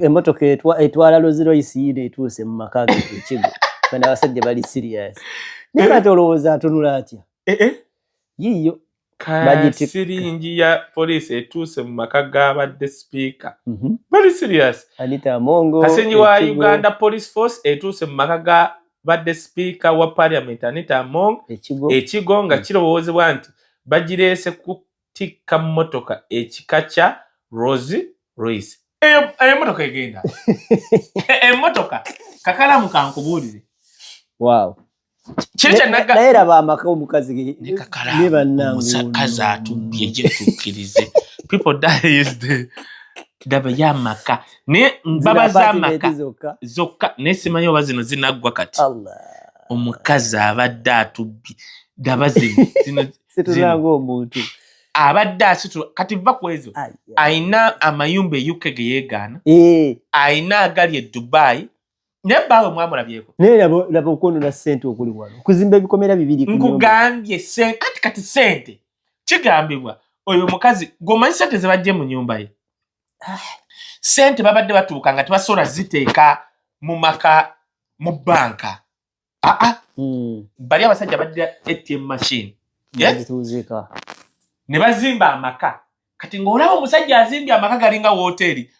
Emotoka etwala Rolls Royce etuuse mu maka ge Ekigo. Bana abasajja bali serious. Ne batolooza atunula atya. Yiyo. Siringi ya police etuuse mu maka g'abadde speaker. Very serious. Anita Amongo. Kasenyi wa Uganda Police Force etuuse mu maka g'abadde speaker wa parliament Anita Amongo. Ekigo nga kirowoozebwa nti bagireese kutikka mmotoka ekika kya Rolls Royce. Emotoka egenda. Emotoka kakalamu kankubuulire. Wow. Naera ba maka omukazi ne bannangu musakazi atubye gyetukkirize. People die is the daba ya maka ne baba za maka zokka ne simanyo bazino zinaggwa kati. Omukazi abadde atubye daba zino situlango omuntu abadde asitu kati va kwezo aina amayumba UK ge yeegana aina agali Dubai ne bawe mwamulabyeko ne labo kono na sente okuli wano kuzimba ebikomera bibiri nkugambye sente kati sente kigambibwa oyo mukazi gomanyi sente zebajje mu nyumba ye sente babadde batuuka nga tebasobola ziteeka mu maka mu banka bali abasajja badde ATM machine ne bazimba amaka kati ng'olaba omusajja azimbye amaka galinga woteri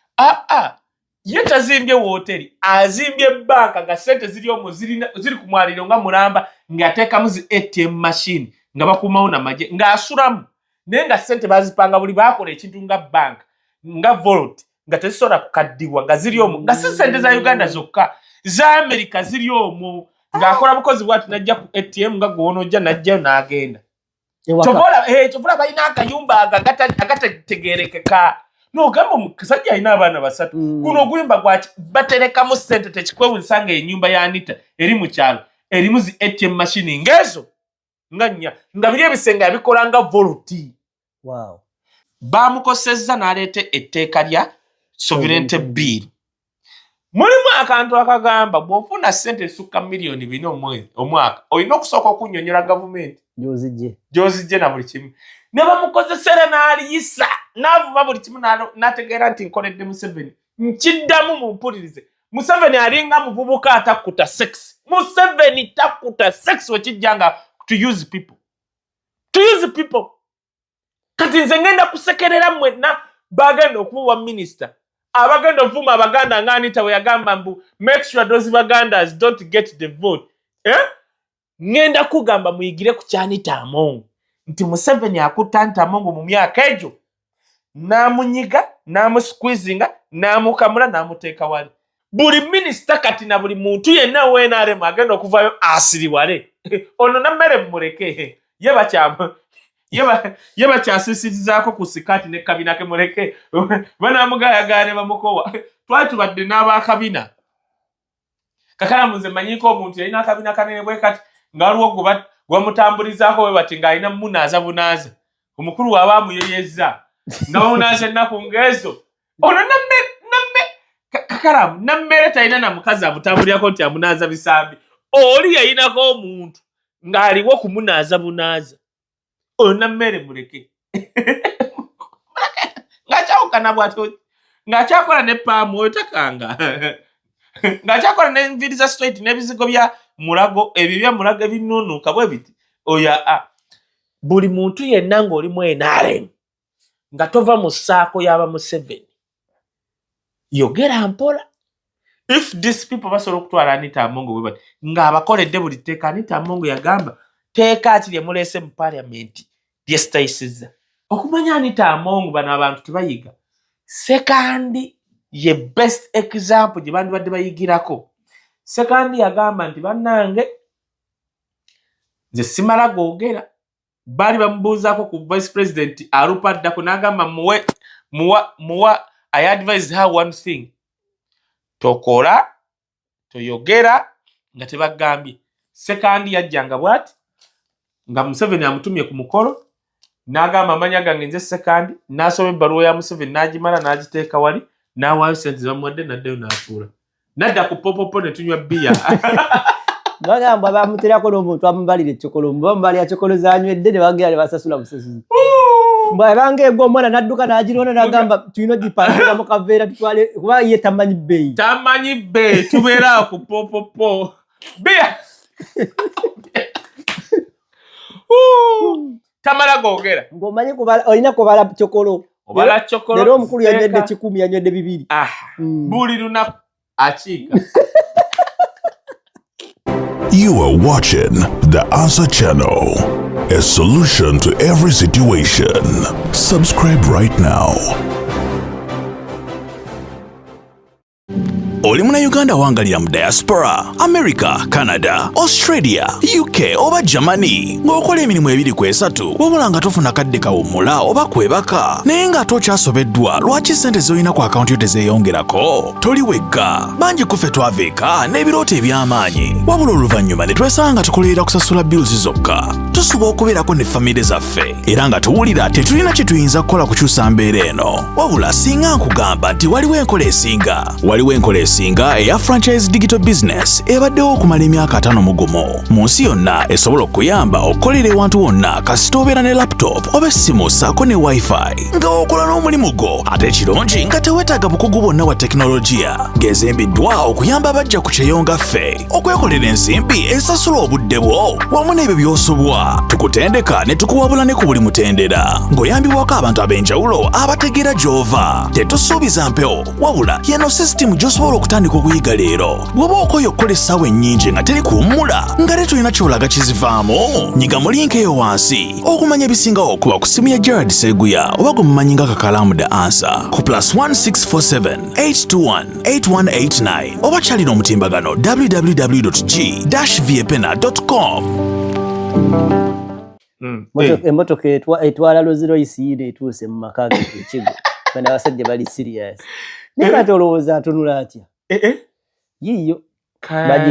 ye tazimbye woteri azimbye banka ga sente ziri omwo ziri ku mwaliro nga mulamba ng'ateekamu zi ATM machine nga bakumawo na maje ng'asulamu naye nga sente bazipanga buli bakola ekintu nga bank nga vault nga tezisobola kukaddibwa nga ziri omwo nga si sente za Uganda zokka za America ziri omwo ng'akola bukozi bwati najja ku ATM nga gw'onojja najjayo n'agenda chovola balina akayumba agatategerekeka n'ogamba omusajja alina abaana basatu guno oguyumba gwaki baterekamu ssente tekikwewunsanga ennyumba ya Anita eri mu kyalo erimu zi ATM machine ng'ezo nga nnya nga biri ebisenge yabikola nga voluti. Wow. Bamukosezza n'aleeta etteeka lya sovereignty bill. Mulimu akantu akagamba bw'ofuna ssente esukka miliyoni 4 omwaka olina okusooka okunnyonnyola gavumenti gy'ozijje na buli kimu. Ne bamukozesera n'aliyisa n'avuma buli kimu n'ategeera nti nkoledde Museveni. Nkiddamu mumpulirize. Museveni alinga muvubuka atakuta sex. Museveni takuta sex wekijja nga to use people. To use people. Kati nze ngenda kusekerera mwenna bagenda okuwa minister. Abaganda vuma abaganda nga Anita we yagamba mbu make sure those Bagandas don't get the vote. Ngenda kugamba muyigire ku Anita Amongo nti Museveni akutta Anita Amongo mu myaka egyo n'amunyiga n'amusqueezinga n'amukamula n'amuteeka wali buli minister kati na buli muntu yenna wenaremu agenda okuvayo asiriwale ono nammere mumuleke yeba kyasisirizaako ku sikati ne kabina ke muleke banamugayagane bamukowa twali tubadde n'abakabina kakala muze manyiko omuntu yalina akabina kanene bwe kati ngaliwo gwamutambulizaako we bati ng'alina munaaza bunaaza omukulu waabamuyeyeza nga bamunaaza ennaku ng'ezo ono kakalamu nammere talina na mukazi amutambulirako nti amunaaza bisambi oli yayinako omuntu ng'aliwo kumunaaza bunaaza ono nammere muleke ng'akyawukana bw'atyo ng'akyakola ne paamu oyo takanga ng'akyakola n'enviiri za straight n'ebizigo bya mulago ebyo bya mulago ebinuunuuka bwe biti oyo buli muntu yenna ng'olimu NRM nga tova mu ssaako y'aba Museveni yogera mpola. If these people basobola okutwala Anita Amongo bwe bati ng'abakoledde buli tteeka Anita Amongo yagamba teeka ki lye muleese mu parliament lyesitayisizza okumanya Anita Amongo bano abantu tebayiga sekandi ye best example gye bandibadde bayigirako. Sekandi yagamba nti bannange nze simala googera baali bamubuuzaako ku vice president alupaddako n'agamba muwa I advise her one thing tokola toyogera nga tebagambye. Sekandi yajjanga bwati nga Museveni amutumye ku mukolo n'agamba amanya gange nze Sekandi n'asoma ebbaluwa ya Museveni n'agimala n'agiteeka wali n'awaayo sente zamuwadde n'addayo n'atuula nadda ku popopo ne tunywa bbiya. Bagamba bamuterako n'omuntu amubalira ekikolo bamubalira ekikolo zanywedde ne bagera ne basasula busasuzi. Mbanga ego omwana nadduka n'agirona n'agamba tulina gipanga mu kaveera tutwale kuba ye tamanyi bbeeyi tubeera ku popopo bea tamala googera ng'omanyi olina kubala chokolo obala chokolo leero omukulu yanywedde 10 yanywedde 2 buli lunaku akiika. You are watching The Answer Channel, a solution to every situation. Subscribe right now. Oli muna Uganda wangalira mu diaspora, America, Canada, Australia, UK oba Germany. Ng'okola emirimu 2-3 wabula nga tofuna kadde kawummula oba kwebaka naye nga tokyasobeddwa lwaki ssente z'olina ku akawunti yo tezeeyongerako? Toli wekka, bangi kuffe twaveeka n'ebirooto eby'amaanyi wabula oluvannyuma ne twesanga nga tukolerera kusasula bills zokka. Tusuba okubeerako ne famire zaffe era nga tuwulira tetulina kye tuyinza kukola kukyusa mbeera eno wabula singa nkugamba nti waliwo enkola esinga eya franchise digital business ebaddewo okumala emyaka 5 mu gumu mu nsi yonna esobola okuyamba okukolera ewantu wonna kasita obeera ne laptop oba essimu ssaako ne wifi nga okola n'omulimu gwo ate ekirungi nga teweetaaga bukugu bwonna bwa tekinologiya ng'ezimbiddwa okuyamba abajja ku kyeyonga ffe okwekolera ensimbi esasula obudde bwo wamu n'ebyo by'osobwa tukutendeka ne tukuwabula ne ku buli mutendera ng'oyambibwako abantu ab'enjawulo abategeera gy'ova tetusuubiza mpewo wabula yeno sisitimu gy'osobola okutandika okuyiga leero bw'oba okoye okukola essaawa ennyingi nga teri kuwummula nga te tulina kyolaga kizivaamu nyiga mu linki eyo wansi okumanya ebisingawo okuba ku simu ya Gerard Seguya oba gwe mumanyi nga Kakalamu The Answer ku +1647 821 8189 oba kyalina omutimbagano www.g-viepena.com. Emmotoka etwala Rolls-Royce etuuse mu maka ge Kigo. Bana abasajja bali serious. Ne kati olowooza atunula atya? Yiyo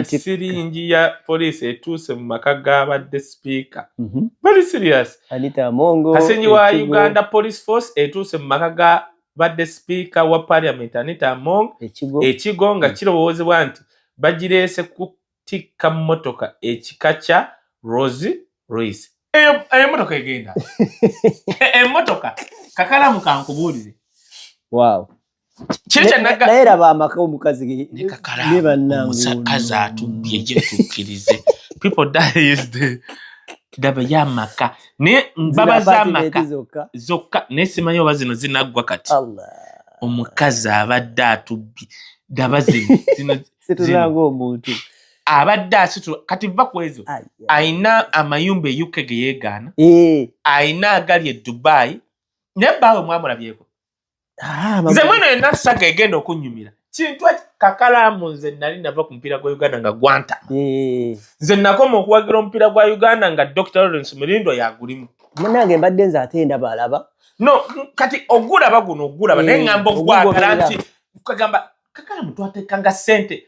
siringi ya poliisi etuuse mu maka g'abadde speaker. Bali serious. Anita Amongo Kasenyi wa Uganda Police Force etuuse mu maka g'abadde speaker wa parliament Anita Amongo Ekigo nga kirowoozebwa nti bagireese kutikka mmotoka ekika kya Rolls-Royce. Emmotoka egenda. Emmotoka Kakalamu kankubuulire. Wow. Naye raba amaka omukazi ne Kakalamu omusakazi atubbye gye tukkirize. People die is the daba y'amaka ne baba z'amaka zokka ne simanyi oba zino zinaggwa kati. Omukazi abadde atubbye daba zino situlanga omuntu abadde asitula kati va ku ezo ayina amayumba e UK ge yeegaana ayina agali e Dubai ne bbaawe mwamulabyeko. Nze mweno yenna saga egenda okunyumira kintu Kakalamu nze nali nava ku mupiira gwa Uganda nga gwanta nze nakoma okuwagira omupiira gwa Uganda nga Dr. Lawrence Mulindo yagulimu munange mbadde nze ate ndaba alaba no kati ogulaba guno ogulaba naye ngamba ogwagala nti kagamba Kakalamu twateekanga ssente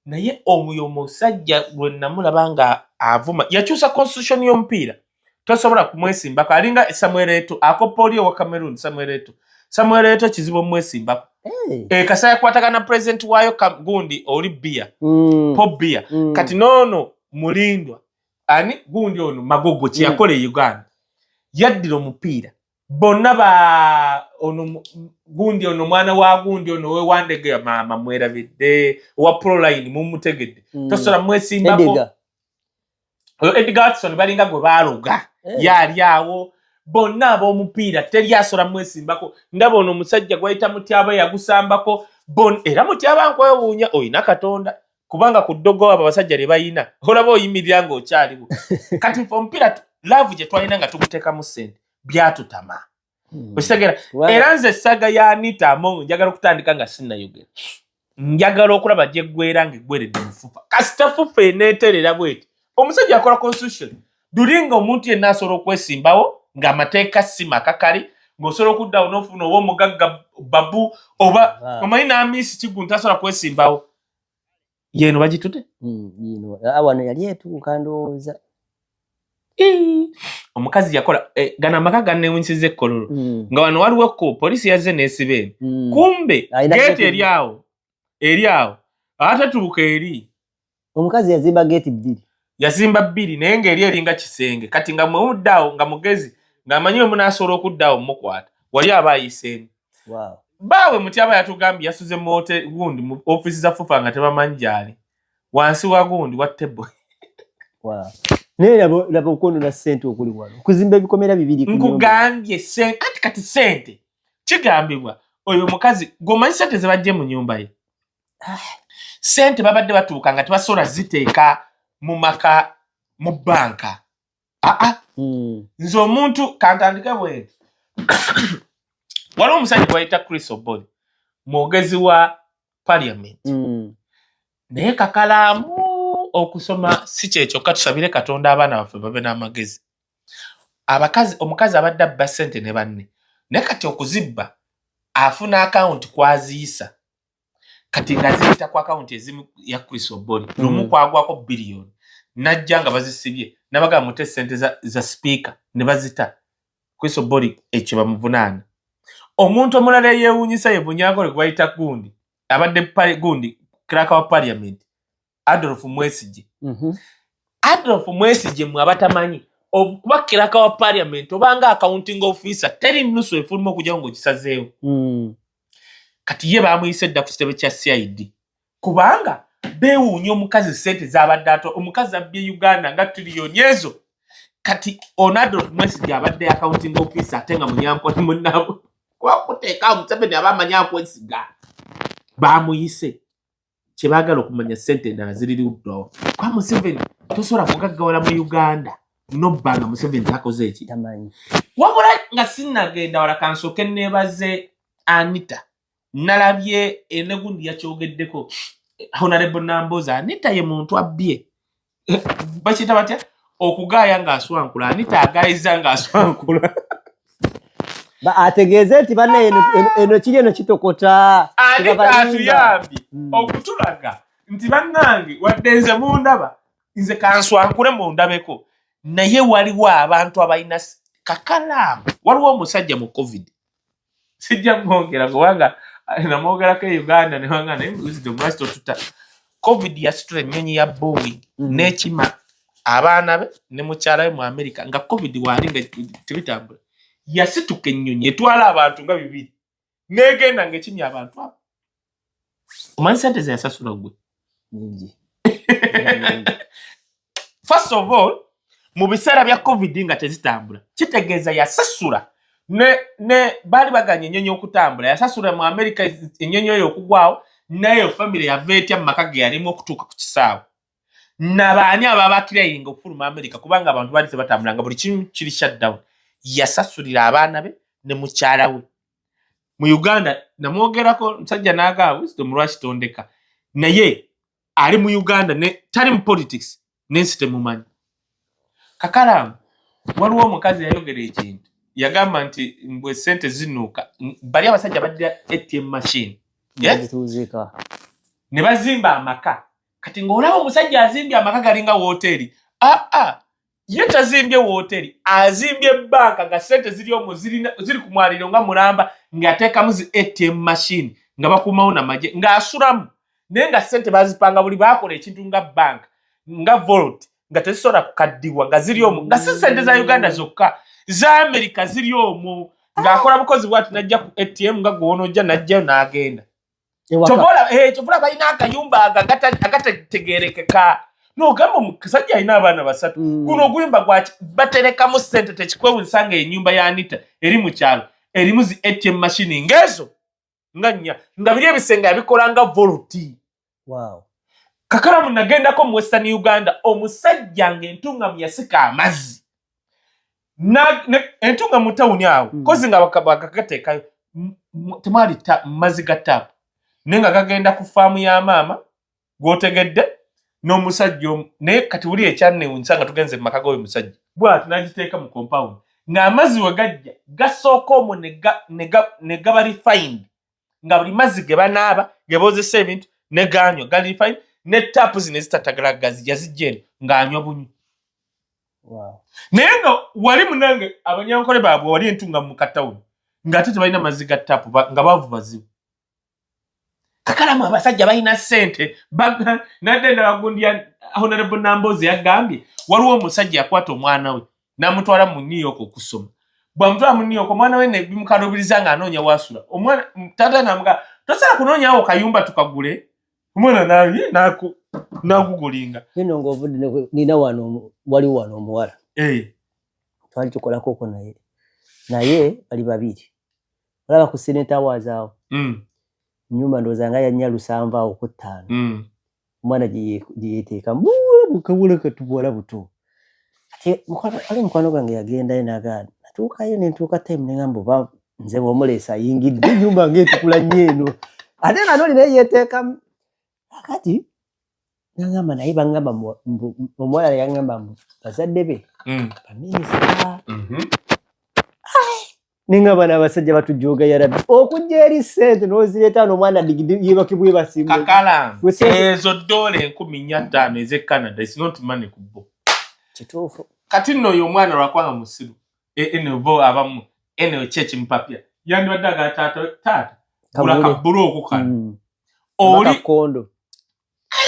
naye omuyo omusajja gwe namulaba nga avuma yakyusa constitution y'omupiira tosobola kumwesimbako alinga Samuel Eto'o akopolio wa Cameroon Samuel Eto'o kizibu omwesimbako kasa yakwatagana president waayo gundi oli bia Pop Bia kati noono Mulindwa ani gundi ono Magogo kyakola e Uganda yaddira omupiira bonna ba ono gundi ono mwana wa gundi ono we Wandege ya mama mwerabidde wa Proline mumutegedde tosobola mwesimbako Edgar Hudson balinga gwe baloga yali awo bonna ab'omupiira teri asobola mwesimbako ndaba ono omusajja gwayita Mutyaba yagusambako era Mutyaba nkwewuunya oyina Katonda kubanga ku ddogo abo abasajja lye bayina olaba oyimirira ng'okyaliwo kati omupiira laavu gye twalina nga tuguteekamu ssente byatutama okitegeera era nze essaga ya Anita Amongo njagala okutandika nga sinnayogera njagala okulaba gye ggwera ng'eggweredde mufufa kasita fufa eneeterera bweti omusajja akola constitution dulinga omuntu yenna asobola okwesimbawo ng'amateeka si makakali ng'osobola okuddawo n'ofuna oba omugagga Babu oba omanyi n'amiisi Kiguntu asobola kwesimbawo yeeno bagitute wano yali etuuka ndowooza omukazi yakola gana amaka ganneewunyisiza ekkololo nga wano waliwo ko poliisi yazze n'esiba eno kumbe geeti eri awo atatuuka eri omukazi yazimba geeti 2 yazimba 2 naye ng'eri eringa kisenge kati nga mwewuddaawo nga mugezi ng'amanyi we munaasobola okuddawo mukwata wali aba ayiseemu. Baawe Mutyaba yatugambye yasuze mu hoteli gundi mu ofiisi za FUFA nga tebamanyi gy'ali wansi wa gundi wa tebo. Naye laba okwonona ssente okuli wano okuzimba ebikomera 2 nkugambye kati ssente kigambibwa oyo mukazi gwomanyi ssente ze bajje mu nyumba ye. Ssente babadde batuuka nga tebasobola ziteeka mu maka mu banka. Nze omuntu kantandike bwe waliwo omusajja gwayita Chris Oboli mwogezi wa Parliament. Naye kakalaamu okusoma si kyekyo tusabire Katonda abaana baffe babe n'amagezi. Omukazi abadde abba ssente ne banne naye kati okuzibba afuna akawunti kwaziyisa kati nga ziyita ku akawunti ezimu ya Chris Oboli lumu kwagwako biliyoni najja nga bazisibye nabaga mute ssente za speaker ne bazita Chris Oboli ekyo bamuvunaana. Omuntu omulala yeewuunyisa ye Bunyagole gwayita gundi abadde gundi kraka wa Parliament Adolf Mwesigye. Adolf Mwesigye mwe abatamanyi okuba kraka wa Parliament obanga accounting officer teri nusu efuluma okujja ngo kisazeewo. Kati ye baamuyise dda ku kitebe kya CID kubanga beewuunya omukazi ssente z'abadde ato omukazi abbye Uganda nga trillioni ezo. Kati Adolf Mwesigye abadde accounting officer ate nga munyamponi munnabo kwakuteeka Museveni abamanya akwesiga baamuyise kye baagala okumanya ssente endala ziri luddawo kwa Museveni tosobola kugaggawala mu Uganda nobbanga Museveni takoze eki wabula nga sinnagenda wala kansooke neebaze Anita nalabye enegundi yakyogeddeko Honorable Namboza. Anita ye muntu abbye bakiyita batya okugaaya ng'aswankula. Anita agaayiza ng'aswankula ategeeze nti banne eno kiri eno kitokota. Anita atuyambye okutulaga nti bannange wadde nze mundaba nze kanswankule mundabeko naye waliwo abantu abalina kakalaamu. Waliwo omusajja mu COVID sijja mwongera kubanga namwogerako Uganda ne wanga naye wisdom lwaki totuta COVID yasitula ennyonyi ya Boeing n'ekima abaana be ne mukyala we mu America nga COVID waali nga tebitambula yasituka ennyonyi etwala abantu nga 2 n'egenda ng'ekimya abantu abo. Omanyi ssente ze yasasula gwe? First of all mu biseera bya COVID nga tezitambula kitegeeza yasasula ne bali baganya ennyonyi okutambula yasasula mu America ennyonyi eyo okugwawo nayo family ya vetya maka ge yalimu okutuuka ku kisaawe nabaani ababakirayinga okufuluma America kubanga abantu bali tebatambula nga buli kimu kiri shutdown. Yasasulira abaana be ne mukyala we. Mu Uganda namwogerako musajja n'agamba wisdom lwaki tondeka naye ali mu Uganda ne tali mu politics n'ensi temumanyi. Kakalaamu waliwo omukazi yayogera ekintu yagamba nti mbwe ssente zinuuka bali abasajja badde ATM machine ne bazimba amaka. Kati ng'olaba omusajja azimbye amaka galinga wooteri ye tazimbye wooteri azimbye banka nga ssente ziri omwo ziri ku mwaliro nga mulamba ng'ateekamu zi ATM machine nga bakuumawo n'amagye ng'asulamu naye nga ssente bazipanga buli baakola ekintu nga banka nga vault nga tezisobola kukaddiwa nga ziri omwo nga si ssente za Uganda zokka za America ziri omwo ng'akola bukozi bwati najja ku ATM nga gw'onojja najjayo n'agenda. Kyobola balina akayumba agategeerekeka n'ogamba omusajja alina abaana 3 guno oguyumba baterekamu ssente tekikwewunyisa nga ennyumba ya Anita eri mu kyalo erimu zi ATM machine ng'ezo nga 4 nga biri ebisenge yabikola nga volti. Kakalaamu nagendako mu Western Uganda omusajja ng'entungamu yasika amazzi entunga mu tawuni awo kozi nga bakagateekayo temwali mazzi ga taapu naye nga gagenda ku faamu ya maama gw'otegedde n'omusajja naye kati wuli ekyannewunyisa nga tugenze mu maka g'oyo musajja bw'ati n'agiteeka mu compound ng'amazzi we gajja gasooka omwo ne gaba refined nga buli mazzi ge banaaba ge boozesa ebintu ne ganywa gali refined ne taapu zino ezitattagalagazi yazijja eno ng'anywa bunywa. Naye nga wali munange abanyankole baabwe wali entunga mu katawuni ng'ate tebalina mazzi ga taapu nga baavu bazibu. Kakalaamu abasajja balina ssente nadde endala gundi ya Honorable Namboza yagambye waliwo omusajja yakwata omwana we n'amutwala mu New York okusoma bwamutwala mu New York omwana we ne bimukalubiriza nga anoonya wasula omwana tata namuga tosala kunoonya awo kayumba tukagule omwana nagugulinga nino ng'ovudde nina wano wali wano omuwala twali tukolako oko naye bali babiri olaba ku Senate Awards awo nyumba ndowooza nga yannya 7 awo ku 5 omwana gye yeeteeka mukabula katubuwala buto ali mukwano gwange yagendayo n'agaana natuukayo ne ntuuka time ne ngamba oba nze bw'omuleesa ayingidde nyumba ng'etukula nnyo eno ate nga noli naye yeeteekamu akati nangamba naye bangamba omuwala yangamba bazadde be baminisita nengamba n'abasajja batujooga yarabbi okujja eri ssente n'ozireeta n'omwana yebakibwe basimbe kakala ezo doole 15,000 ez'e Canada is not money kubbo kituufu kati nno oyo omwana lwakwanga musiru eno bo abamu eno chechi mpapya yandibadde taata gula kabulooko kano oli kondo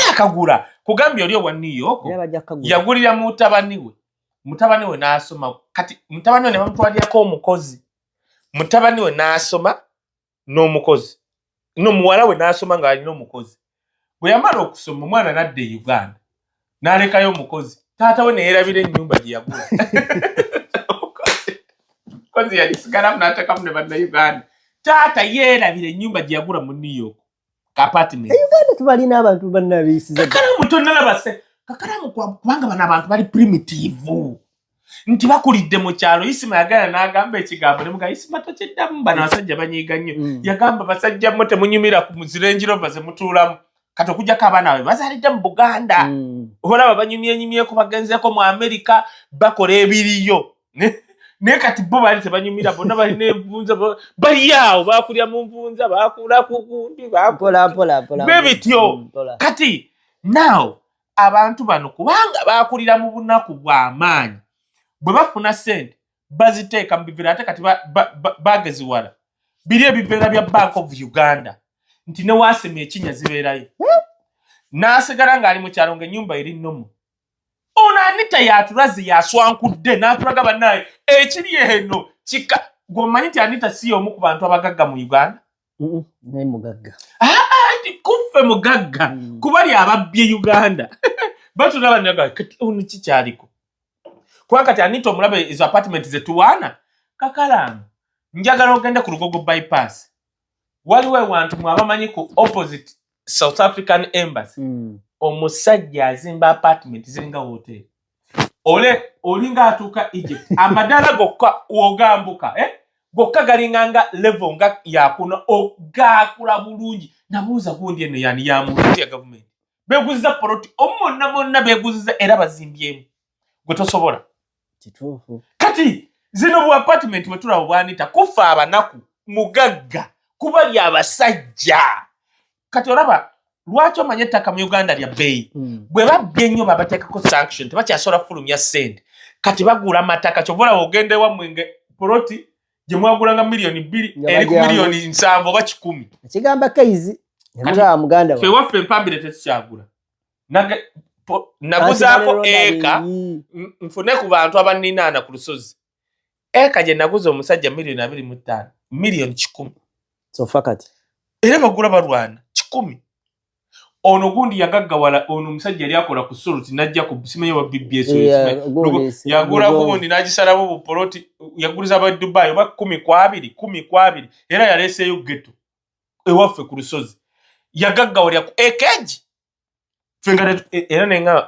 akagula kugambye oli owa New York yagulira mutabani we n'asoma kati mutabani we ne bamutwalirako omukozi mutabani we n'asoma n'omukozi muwala we n'asoma nga alina omukozi bwe yamala okusoma omwana n'adda e Uganda n'alekayo omukozi taata we ne yeerabira ennyumba gye yagula omukozi yagisigalamu n'atekamu ne bannayuganda taata yeerabira ennyumba gye yagula mu New York apartment Uganda tubalina abantu bannabiyisiza kakalamu tonnalabase kakalamu kubanga bano abantu bali primitive nti bakulidde mu kyalo Isima yagala n'agamba ekigambo ne muga Isima tokyeddamu bano abasajja banyiiga nnyo yagamba basajja mmwe temunyumira ku Range Rover ze mutuulamu kati okujjako abaana babe bazaalidde mu Buganda olaba banyumyenyumyeko bagenzeeko mu Amerika bakola ebiriyo naye kati bo baali tebanyumira bonna balina envunza bali awo bakulya mu nvunza bakula ku gundi bwe bityo kati now abantu bano kubanga bakulira mu bunaku bw'amaanyi bwe bafuna ssente baziteeka mu bibira ate kati bageziwala biri ebibeera bya Bank of Uganda nti ne waasema ekinya zibeerayo n'asigala ng'ali mu kyalo ng'ennyumba eri nnomu ono Anita yatulazi yaswankudde n'atulaga bannaye ekiri eno kika gw'omanyi nti Anita si y'omu ku bantu abagagga mu Uganda naye mugagga nti kuffe mugagga kubali ababbye Uganda batulaba naga ono kikyaliko kuba kati Anita omulaba ezo apartment ze tuwaana kakalamu njagala ogende ku Lugogo bypass waliwo ewantu mwabamanyi ku opposite South African Embassy omusajja azimba apartment ziringa hotel olinga atuuka Egypt amadala gokka ogambuka gokka galinganga level nga yakuna ogakula bulungi nabuuza gundi eno yani ya muntu ya government beguziza poroti omonna beguziza era bazimbyemu gwe tosobola kituufu kati zino bu apartment bwe tulaba bwanita kufa abanaku mugagga kubali abasajja kati olaba lwaki omanye ettaka mu Uganda lya bbeeyi bwe babbye nnyo babateekako sanction tebakyasobola fulumya ssente kati bagula amataka kyova olaba ogende wammwe poroti gye mwagulanga miliyoni 2 eri ku miliyoni 7 oba 10 ekigamba keizi nemugaba muganda wa waffe empambire tetukyagula naguzaako eka nfune ku bantu abaninaana ku lusozi eka gye naguza omusajja miliyoni 25 miliyoni 10 sofa kati era bagula balwana 10 ono gundi yagaggawala ono omusajja yali akola ku soluti najja ku simenye wa BBS yagula gundi nagisalamu bu poloti yaguliza ba Dubai oba 10 era yaleseyo ghetto ewaffe ku lusozi yagaggawala ku ekeji fengara era nenga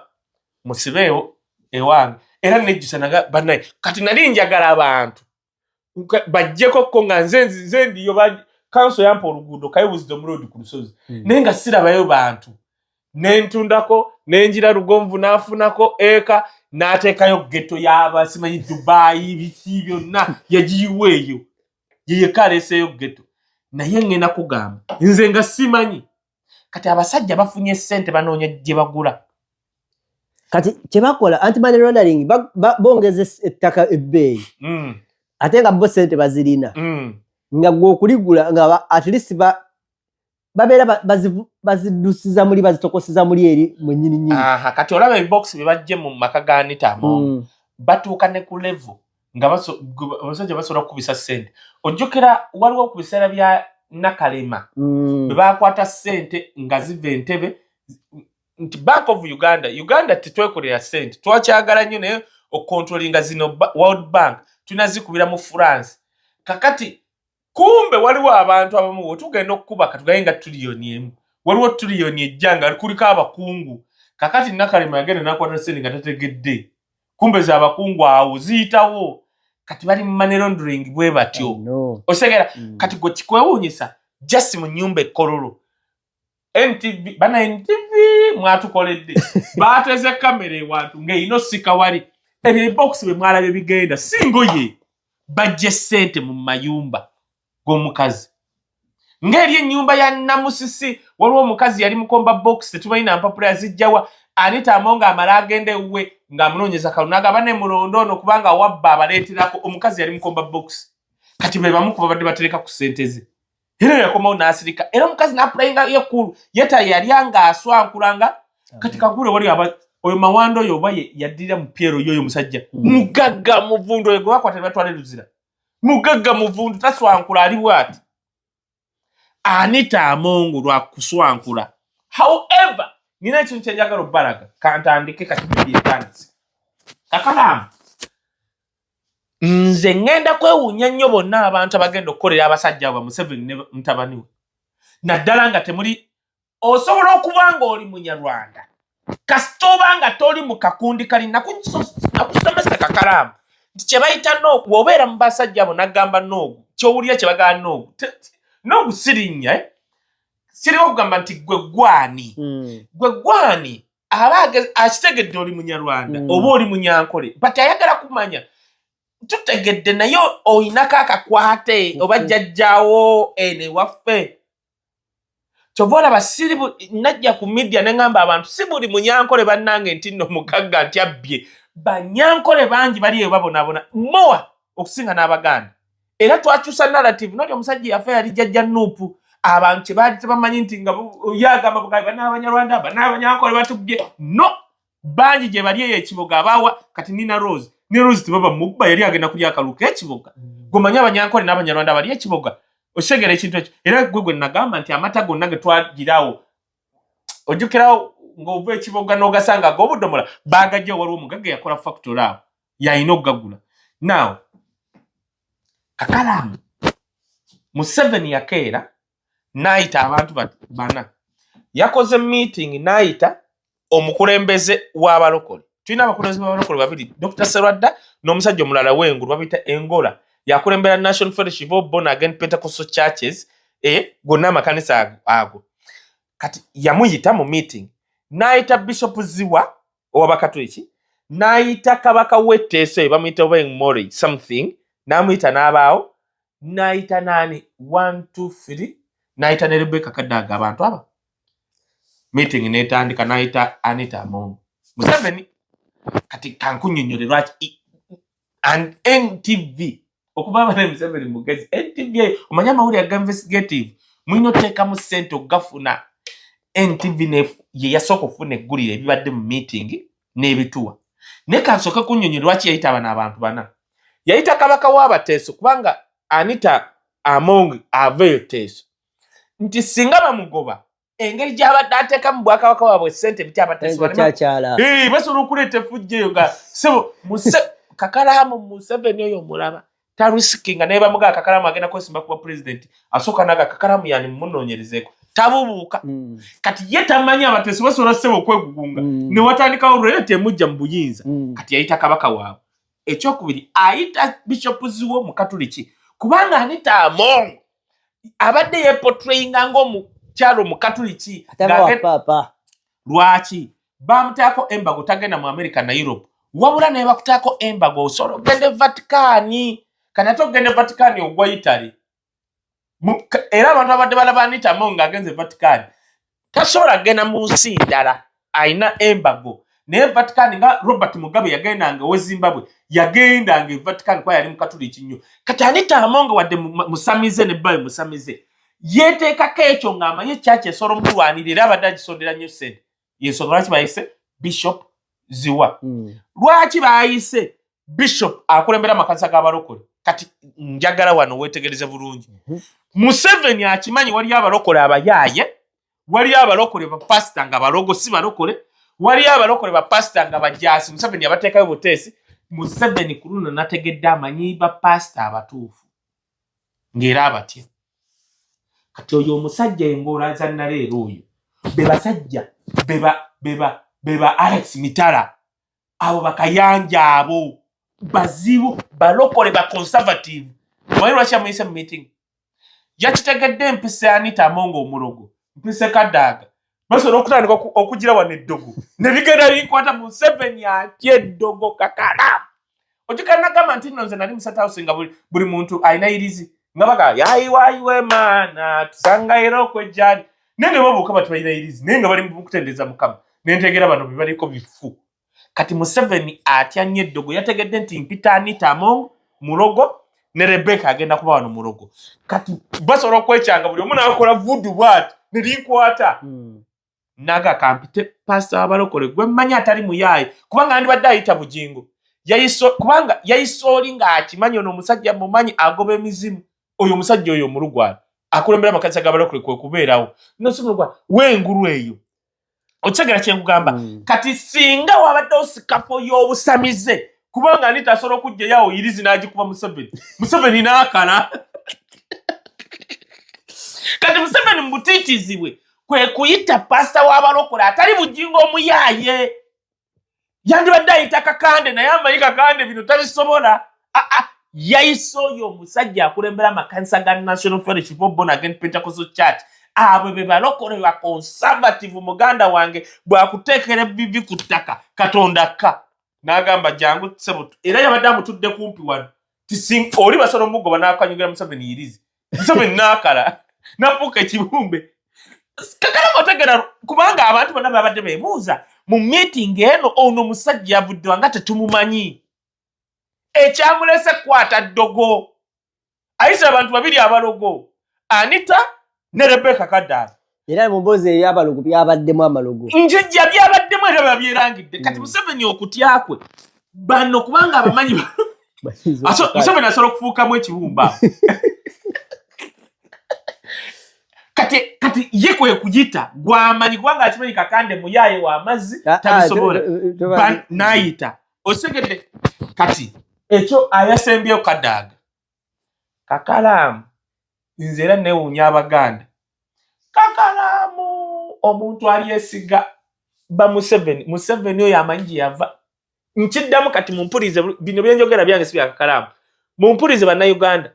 musibeyo ewange era nejisanaga banaye kati nali njagala abantu bajjeko ko nga nze ndiyo Council yampa oluguudo kayi Wisdom Road ku lusozi nenga sirabayo bantu nentundako nenjira Lugonvu nafunako eka n'ateekayo ghetto y'abasimanyi Dubai biki byonna yagiyiweeyo yeye kaleseyo ghetto naye ngenda kugamba nze nga simanyi kati abasajja bafunye ssente banoonya gye bagula kati kyebakola anti-money laundering bongeze ettaka ebbeeyi ate nga bo ssente bazirina nga gwe okuligula nga at least babeera bazidusiza muli bazitokosiza muli eri mwennyini kati olaba ebibox bye bajje mu maka ga Anita batuuka ne ku level nga abasajja basobola kubisa sente. Ojjukira waliwo ku biseera bya Nakalema bwe bakwata sente nga ziva Entebbe nti Bank of Uganda tetwekolera sente twakyagala nnyo naye okontrolinga zino World Bank tunazikubira mu France. Kakati kumbe waliwo abantu abamu tugenda okukuba katugaye nga tuliyoni emu waliwo tuliyoni ejjanga kuliko abakungu. Kakati Nakalema yagenda nakwata sente nga tategedde kumbe za abakungu awo ziyitawo kati bali mu money laundering bwe batyo. Osegera kati gwe kikwewuunyisa just mu nnyumba ekkololo NTV bana NTV mwatukoledde baateze kamera ewantu ng'eyino sika wali ebyo box bwe mwalabye bigenda singoye bajje sente mu mayumba g'omukazi ng'eri ennyumba ya Namusisi waliwo omukazi yali mukomba box tetubalina mpapula yazijjawa Anita Amonga amala agende uwe ng'amunoonyeza kalunaga bane mulondo ono kubanga wabba abaleeterako omukazi yali mukomba box kati be bamu kuba badde batereka ku sente ze era yakomawo n'asirika era omukazi n'apulayinga yekkulu yeta yali anga aswankulanga kati kagule wali oyo Mawanda oyo oba yaddira mu Piero yoyo musajja mugagga muvundu oyo gwe bakwata batwala luzira mugagga muvundu taswankula ali bwati Anita Amongo lwa kuswankula. However nina ekintu kyenjagala obbalaga kantandike kati byetandise Kakalamu nze ngenda kwewuunya nnyo bonna abantu abagenda okukolera abasajja abo Museveni ne mutabani we naddala nga temuli osobola okuba ng'oli Munyarwanda kasita oba nga toli mu kakundi kali nakusomesa Kakalamu nti kye bayita Noogu obeera mu basajja abo naggamba Noogu kyowulira kye bagamba Noogu Noogu sirinnya siriwo okugamba nti gwe gwani aba akitegedde oli Munyarwanda oba oli Munyankole but ayagala kumanya tutegedde naye oyinako akakwate oba jjajjaawo ene waffe kyova olaba najja ku media ne ngamba abantu si buli Munyankole bannange nti nno mugagga nti abbye Banyankole bangi bali eyo babonabona mowa okusinga n'Abaganda era twakyusa narrative noli omusajja yafe yali jjajja Nuupu abantu kye baali tebamanyi nti nga yagamba bugabi bann'Abanyarwanda bann'Abanyankole batubbye no bangi gye bali eyo ekiboga abaawa kati Nina Rose ne Rose tebaba mubba yali agenda kulya akaluka ekiboga gomanya Abanyankole n'Abanyarwanda bali ekiboga osegera ekintu ekyo era gwe nagamba nti amata gonna ge twagirawo ojjukirawo ng'ova ekiboga n'ogasanga g'obudomola baagajjawo waliwo omugagga yakola factory awo yalina okugagula now Kakalamu Museveni yakeera n'ayita abantu bana yakoze meeting n'ayita omukulembeze w'abalokole tulina abakulembeze b'abalokole babiri Dr. Serwadda n'omusajja omulala w'engulu babita Engola yakulembera National Fellowship of Born Again Pentecostal Churches gonna amakanisa ago kati yamuyita mu meeting n'ayita Bishop Ziwa ow'Abakatoliki n'ayita Kabaka w'Etteeso bamuyita Obeng Mori something n'amuyita n'abaawo n'ayita nani 1 2 3 n'ayita ne Rebecca Kadaga abantu aba meeting n'etandika n'ayita Anita Amongo Museveni kati kankunnyonnyola lwaki and NTV okuba abana Museveni mugezi NTV omanya amawulire aga investigative mulina oteekamu ssente okugafuna NTV ye yasooka okufuna eggulire ebibadde mu meeting n'ebituwa naye kansooka kunnyonnyola lwaki yayita abana abantu bana yayita Kabaka w'Abateeso kubanga Anita Amongo aveyo Teeso nti singa bamugoba engeri gy'abadde ateeka mu bwakabaka waabwe ssente bityabateeso basobola okuleeta efujjeeyo nga sebo Kakalamu Museveni oyo omulaba tarisikinga naye bamugaa Kakalamu agenda kwesimba kuba president asooka naga Kakalamu yani mumunoonyerezeeko tabubuuka kati ye tamanyi Abateeso basobola sebo okwegugunga ne watandikawo olwaleeta emujja mu buyinza kati yayita kabaka waabwe ekyokubiri ayita Bishop Ziwo mu Katoliki kubanga Anita Amongo abadde yeportrayinga ng'omukyalo mu Katoliki lwaki bamutaako embago tagenda mu America na Europe wabula naye bakutaako embago osobola okugenda Vaticani kana ate okugenda Vaticani ogwa Italy era abantu abadde balaba Anita Amongo agenze Vaticani tasobola kugenda mu nsi ndala ayina embago naye Vaticani nga Robert Mugabe yagendanga ow'e Zimbabwe yagendanga Vaticani kwa yali mu Katoliki nnyo kati Anita Amongo wadde musamize ne bbayo musamize yeeteekako ekyo ng'amanyi church esobola omulwanirira era abadde agisondera nnyo ssente yensonga lwaki bayise Bishop Ziwa lwaki bayise bishop akulembera makanisa g'abalokole kati njagala wano wetegereze bulungi Museveni akimanyi wali abalokole abayaaye wali abalokole ba pastor nga balogo si balokole wali abalokole ba pastor nga bajasi Museveni abateekayo butesi Museveni kuluna nategedde amanyi ba pastor abatuufu ngera abatye kati oyo omusajja engola za naleero oyo bebasajja beba Alex Mitala abo bakayanja abo bazibu balokole ba conservative wali lwaki muyise mu meeting yakitegedde mpise Anita Amongo omulogo mpise Kadaga basobola okutandika okugira wano eddogo ne bigenda binkwata Museveni atye eddogo kakala okikana gamba nti nno nze nali musatawusi nga buli muntu ayina irizi nga baga yayiwayiwe maana tusangaira okwejjali nenge babuuka bati balina irizi naye nga bali mu kutendeeza Mukama nentegera bano bye baliko bifu kati Museveni atya nnyo eddogo yategedde nti mpita Anita Amongo mulogo ne Rebecca agenda kuba wano mulogo kati basobola okwekyanga buli omu n'akola vudu bwati ne linkwata naga kampite pastor abalokole gwe mmanyi atali muyaaye kubanga andibadde ayita bujingo kubanga yayisooli ng'akimanyi ono omusajja mumanyi agoba emizimu oyo omusajja oyo omulugwana akulembera amakanisa g'abalokole kwe kubeerawo nosomulugwana w'engulu eyo okitegera kye nkugamba kati singa wabaddewo sikafo y'obusamize kubanga Anita asobola okujjayo irizi n'agikuba Museveni n'akala kati Museveni mu butiitizibwe kwe kuyita pastor w'abalokole atali bujingo omuyaaye yandibadde ayita Kakande naye amanyi Kakande bino tabisobola yayise oyo omusajja akulembera amakanisa ga National Fellowship of Born Again Pentecostal Church abo be balokole ba conservative muganda wange bwakuteekera bibi ku ttaka Katonda ka n'agamba jangu sebo era yabadde amutudde kumpi wano tising oli basobola omugoba n'akanyugira Museveni irizi Museveni n'akala nafuuka ekibumbe kakala otegera kubanga abantu bonna babadde beebuuza mu meeting eno ono musajja yavudde wanga tetumumanyi ekyamulese kwata ddogo ayise abantu babiri abalogo Anita ne Rebecca Kadaga era mu mbozi ey'abalogo byabaddemu amalogo njejja byabaddemu era babyerangidde kati Museveni okutyakwe bano kubanga abamanyi Museveni asobola okufuukamu ekibumba kati ye kwe kuyita gwamanyi kubanga akimanyi Kakande muyaaye w'amazzi tabisobola n'ayita osegedde kati ekyo ayasembyeyo Kadaga Kakalaamu nze era neewuunya Abaganda Kakalaamu omuntu alyesiga ba Museveni oyo amanyi gye yava nkiddamu kati mumpulirize bino byenjogera byange si bya Kakalaamu mumpulirize bannayuganda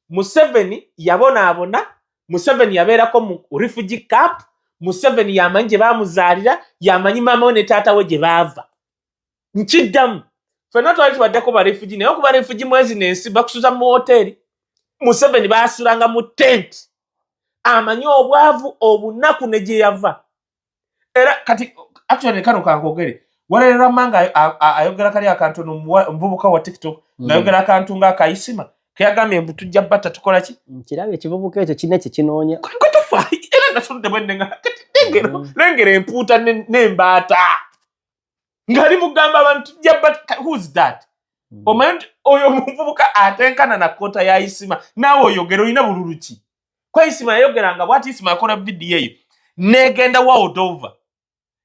Museveni yabonaabona Museveni yabeerako mu refugee camp Museveni yamanyi gye baamuzaalira yamanyi maama we ne taata we gye baava nkiddamu ffenna twali tubaddeko ba refugee naye okuba refugee mwezi n'ensi bakusuza mu hoteri Museveni baasulanga mu tent amanyi obwavu obunaku ne gye yava era kati actually kano kankogere walerera manga ayogera kali akantu omuvubuka wa TikTok ngayogera akantu ng'akayisima keyagambye mbu tujja bata tukola ki kirabye ekivubuka ekyo kine kye kinoonya kotofa era nasonde bwendenga kati lengera empuuta n'embaata ngali mugamba abantu tujja bata who's that omanyi oyo omuvubuka atenkana na kota ya Isima naawe oyogera olina bululu ki kwa Isima yayogeranga bwati Isima akola vidiyo eyo negenda world over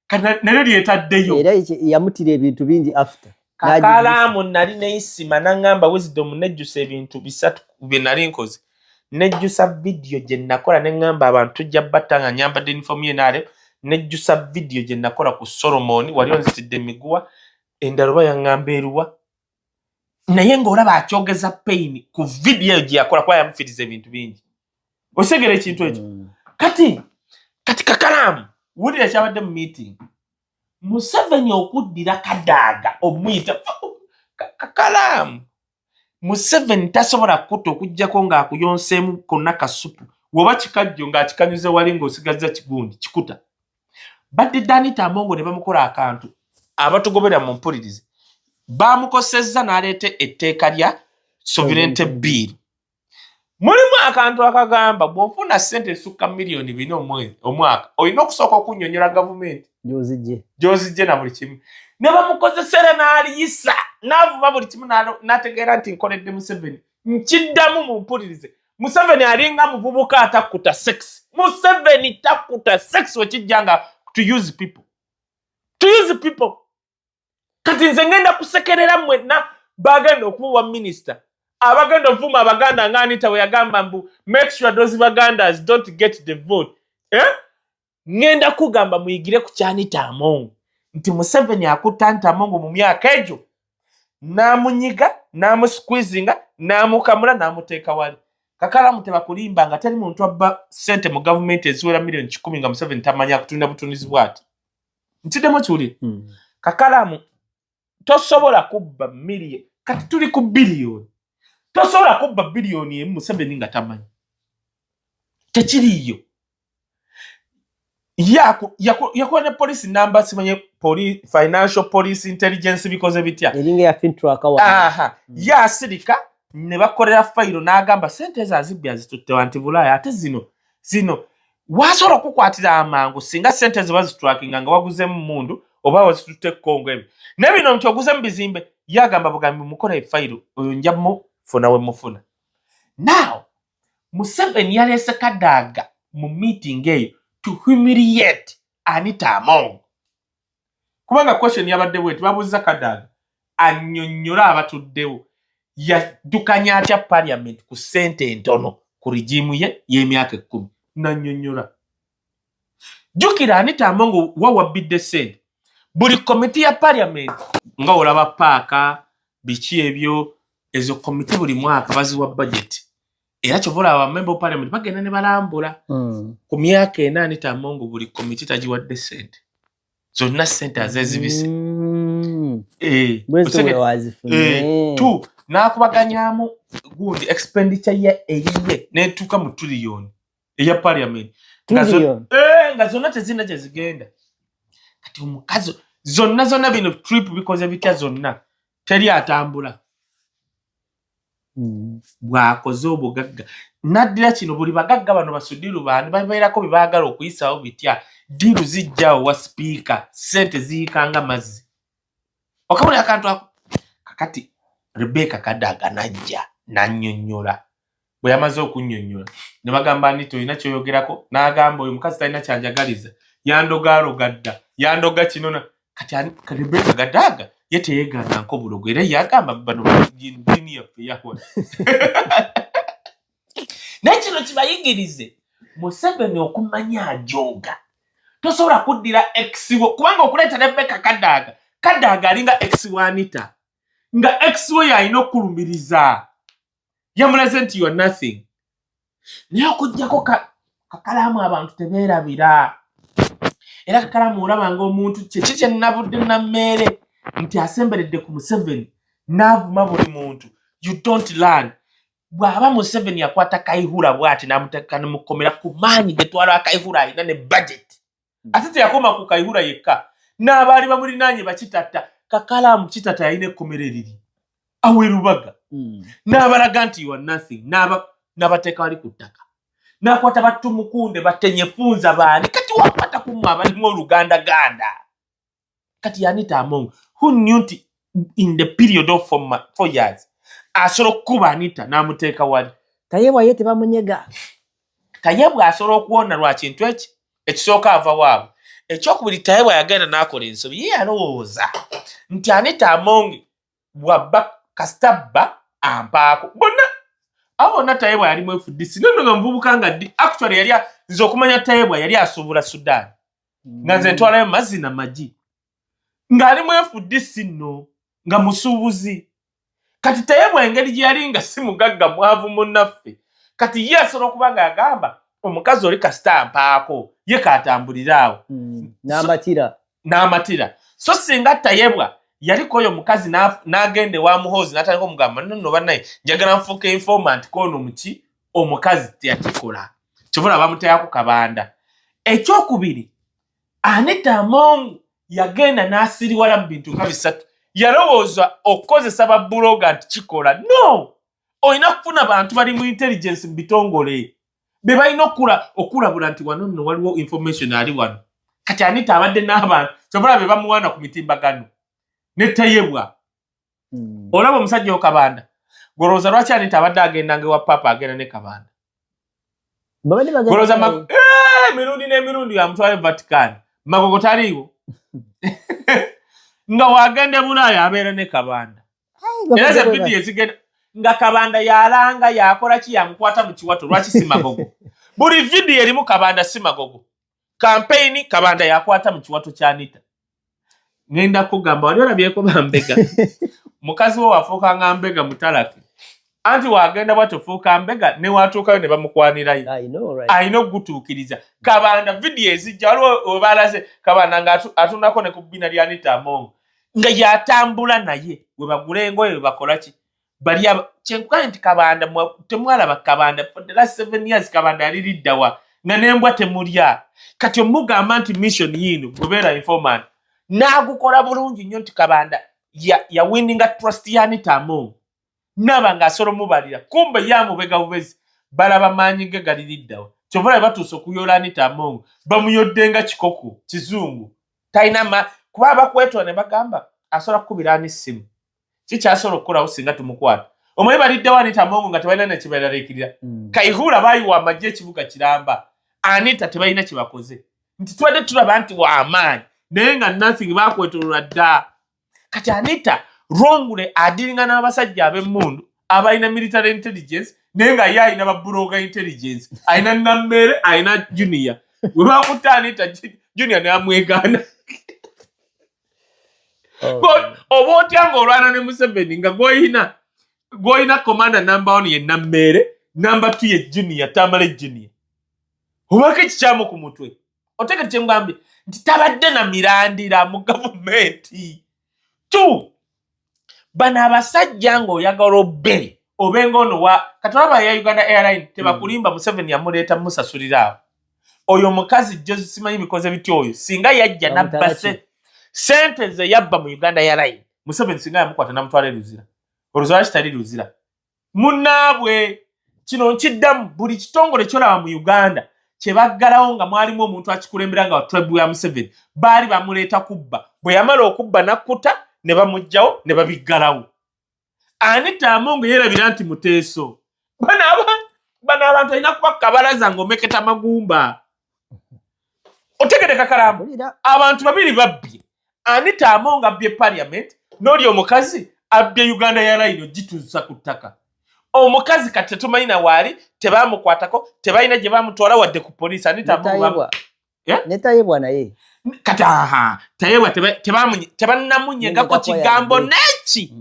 kana nalyo lyetaddeyo era yamutira ebintu bingi after Kakalaamu nali ne Isima nangamba wisdom nejjusa ebintu bisatu bye nali nkoze nejjusa vidiyo gye nakola nengamba abantu tujja battanga nyambadde uniform ye nale nejjusa vidiyo gye nakola ku Solomon wali onzitidde emiguwa endaloba yangamba eruwa naye ng'olaba akyogeza pain ku vidiyo eyo gye yakola kuba yamufiriza ebintu bingi osegera ekintu ekyo kati Kakalaamu wulira ekyabadde mu meeting Museveni okuddira Kadaga omuyita Kakalaamu Museveni tasobola kutta okujjako ng'akuyonseemu konna kasupu woba kikajjo ng'akikanyuze wali ng'osigazza kigundi kikuta badde Anita Amongo ne bamukola akantu abatugobera mu mpulirize baamukosezza n'aleeta etteeka lya sovereignty bill mulimu akantu akagamba bw'ofuna ssente esukka miliyoni 4 omwaka olina okusooka okunnyonnyola gavumenti gy'ozijje na buli kimu ne bamukozesera n'aliyisa n'avuma buli kimu n'ategeera nti nkoledde Museveni. Nkiddamu mumpulirize. Museveni alinga muvubuka atakuta sex. Museveni takuta sex wekijjanga to use people. To use people. Kati nze ngenda kusekerera mwenna bagenda okuwa minister. Abagenda vuma abaganda nga Anita we yagamba mbu make sure those Bagandas don't get the vote. Ngenda kugamba muyigire ku Anita Among. Nti Museveni akuta Anita Among mu myaka egyo. Namunyiga, namusqueezinga, namukamula, namuteeka wali. Kakalamu tebakulimba nga tali muntu abba sente mu government eziwera million 10 nga Museveni tamanya kutunda butunuzi bwati. Ntidemo kiwulire. Kakalamu tosobola kubba million kati tuli ku billion. Tosobola kubba billion emu Museveni nga tamanyi. Tekiriyo. Yakuwa ne police number simanye financial police intelligence bikoze bitya. Eringa ya fintra akawa. Aha. Ya sirika ne bakolera file n'agamba sente zazibya zitutte wanti bulaya ate zino wasobola okukwatira amangu singa sente bazitwakinga nga waguze mu mundu oba wazitutte Kongo ebe. Nebino nti oguze mu bizimbe yagamba bugambi mukola file oyo njammo funa we mufuna. Now Museveni yalese Kadaga mu meeting eyo to humiliate Anita Among. Kubanga question yabadde bwe babuza Kadaga annyonnyola abatuddewo yadukanya atya parliament ku sente entono ku regimu ye y'emyaka 10 nannyonnyola. Jukira Anita Among wawabidde sente buli committee ya parliament nga olaba paaka biki ebyo ezo committee buli mwaka baziwa budget. Era chovola aba member of parliament bagenda ne balambula. Ku myaka 8 Anita Among buli committee tajiwadde sente. Zonna sente azezibise. Bwezo wazifune. Tu nakubaganyamu gundi expenditure ye eyiye netuka mu trillion eya parliament. Nga zonna tezina zigenda. Kati omukazi zonna bino trip because ebitya zonna teri atambula. Bwakoze obugagga naddira kino buli bagagga bano basudiru bandi babeerako bibagala okuyisawo bitya diru zijjawo wa speaker sente ziyikanga mazzi okabula akantu ako kakati Rebecca Kadaga najja nannyonnyola bwe yamaze okunnyonnyola ne bagamba nti olina kyoyogerako n'agamba oyo mukazi talina kyanjagaliza yandoga kinona kati Rebecca Kadaga yete yegana nko bulogo era yagamba bano dini yafe yakona nakino kibayigirize Museveni okumanya ajoga tosobola kuddira exiwo kubanga okuleeta Rebecca Kadaga alinga exiwo Anita nga exiwo yalina okulumiriza yamulaze nti you are nothing naye okujjako kakalamu abantu tebeerabira era kakalamu olaba ng'omuntu kye nabudde nammeere nti asemberedde ku Museveni n'avuma buli muntu you don't learn. Bwaba Museveni yakwata Kayihura bwati n'amuteeka n'umukomera ku maanyi getwala Kayihura alina ne budget ate teyakoma ku Kayihura yekka n'abaali bamulinaanye bakitatta kakalamu kitata yalina ekkomera eriri awerubaga n'abalaga nti you are nothing n'abateeka wali ku ttaka n'akwata battumukunde batenyefunza baani kati wakwata kumwe abalimu olugandaganda kati Anita Among who knew in the period of 4 years asobola okukuba Anita n'amuteeka wali Tayebwa ye tebamunyega Tayebwa asobola okuwona lwa kintu ekisooka ava waabwe ekyokubiri Tayebwa yagenda n'akola ensobi ye yalowooza nti Anita Among bwabba kastabba ampaako bonna abo bonna Tayebwa yali mu FDC nono nga muvubuka nga ddi actually yali nze okumanya Tayebwa yali asuubula Sudan nga nze ntwalayo mazzi na magi ng'ali mu FDC nno nga musuubuzi kati Tayebwa engeri gye yali nga si mugagga mwavu munnaffe kati ye asobola okuba ng'agamba omukazi oli kasita mpaako ye kaatambuliraawo n'amatira so singa Tayebwa yaliko oyo mukazi n'agende wa muhoozi n'atandika omugamba nno bannaye njagala nfuuka informant kono muki omukazi teyakikola kivula bamuteekako kabanda. Ekyokubiri Anita Among yagenda n'asiriwala mu bintu nga 3 yalowooza okukozesa babbuloga nti kikola no olina kufuna bantu bali mu intelligence mu bitongole be balina okulabula nti wano nno waliwo information ali wano kati Anita abadde n'abantu kyobola be bamuwaana ku mitimbagano ne Tayebwa olaba omusajja wo Kabanda goroza lwaki Anita abadde agenda ngewa papa agenda ne Kabanda goroza mirundi n'emirundi yamutwale Vatican Magogo taliiwo nga wagende Bulaaya abeera ne Kabanda era ze video zigenda nga Kabanda yalanga yakola ki yamukwata mu kiwato lwaki si Magogo buli video erimu Kabanda si Magogo campaign Kabanda yakwata mu kiwato kya Anita ngenda kugamba wali olabyeko Bambega mukazi wo wafuuka nga Mbega mutalaki anti wagenda bwatofuuka Mbega ne watuukayo ne bamukwanirayo ayina okugutuukiriza Kabanda video ezijja waliwo webalaze Kabanda nga atunako ne ku bbina lya Anita Among nga yatambula naye we bagula engoye we bakola ki bali kyenkugaa nti Kabanda temwalaba Kabanda for the last 7 years Kabanda yali liddawa nga n'embwa temulya kati omugamba nti mission yino gubeera informant n'agukola bulungi nnyo nti Kabanda ya winninga trust ya Anita Among naba ng'asobola mubalira kumbe yamubega bubezi balaba maanyi ge gali liddawa kyova batuuse okuyola Anita Among bamuyoddenga kikoko kizungu talina kuba bakwetwa ne bagamba asobola kukubira ani essimu kikyasobola okukolawo singa tumukwata omuyi baliddewo Anita Among nga tebalina nekibalaliikirira Kayihura baayiwa amagye ekibuga Kiramba Anita tebalina kyebakoze nti tubadde tulaba nti w'amaanyi naye nga nothing bakwetololwa dda kati Anita wrongly adiringa n'abasajja ab'emmundu abalina military intelligence naye nga ye alina babuloga intelligence alina Nammere alina Junior we bakutta Anita Junior n'amwegaana oba otya ng'olwana ne Museveni nga gw'olina commander number 1 ye Nammere number 2 ye Junior Tamale Junior obako ekikyamu ku mutwe otegete kyemugambye nti tabadde na mirandira mu gavumenti tu bano abasajja ng'oyagala obbere obenga ono wa katolaba ya Uganda Airline tebakulimba Museveni yamuleeta musasuliraawo oyo mukazi Jozi simanyi mikoze bityo oyo singa yajja nabbase sente ze yabba mu Uganda Airline Museveni singa yamukwata namutwala Luzira oluzira kitali Luzira munnaabwe kino nkiddamu buli kitongole kyolaba mu Uganda kyebaggalawo nga mwalimu omuntu akikulembera nga tribe ya Museveni baali bamuleeta kubba bwe yamala okubba nakkuta ne bamugjawo ne babiggalawo Anita Among yerabira nti muteeso bano abantu alina kuba kabalaza ng'omeketa magumba otegede Kakalamu abantu babiri babbye Anita Among abbye parliament n'oli omukazi abbye Uganda Airline ogituusa ku ttaka omukazi kati tetumayina waali tebamukwatako tebalina gye bamutwala wadde ku poliisi Anita Among netayebwa naye kati tayebwa tebanamunyegako kigambo neki